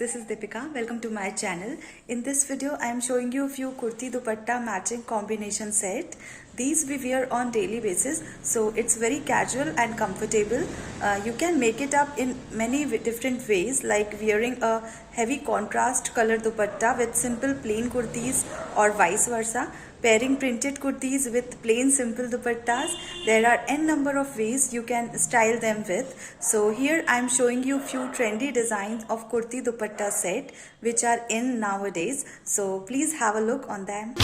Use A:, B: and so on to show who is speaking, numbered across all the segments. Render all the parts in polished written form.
A: this is Deepika. Welcome to my channel. In this video, I am showing you a few kurti dupatta matching combination set. These we wear on daily basis, so it's very casual and comfortable. You can make it up in many different ways, like wearing a heavy contrast color dupatta with simple plain kurtis or vice versa. Pairing printed kurtis with plain simple dupattas. There are n number of ways you can style them with. So here I am showing you few trendy designs of kurti dupatta set which are in nowadays. So please have a look on them.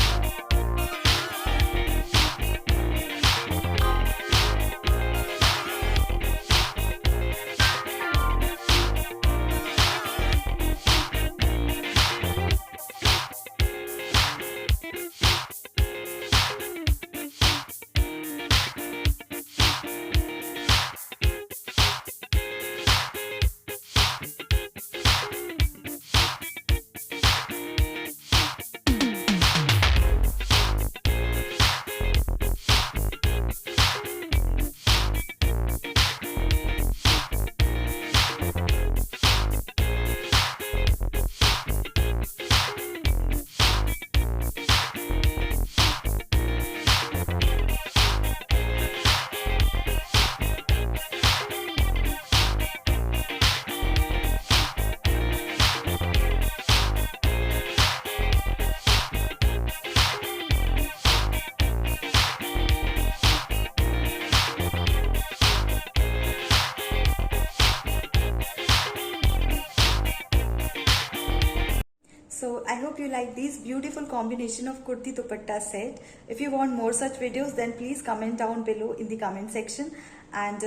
A: So I hope you like these beautiful combination of kurti dupatta set. If you want more such videos, then please comment down below in the comment section. And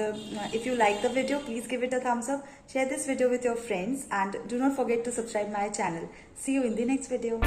A: if you like the video, please give it a thumbs up. Share this video with your friends and do not forget to subscribe my channel. See you in the next video.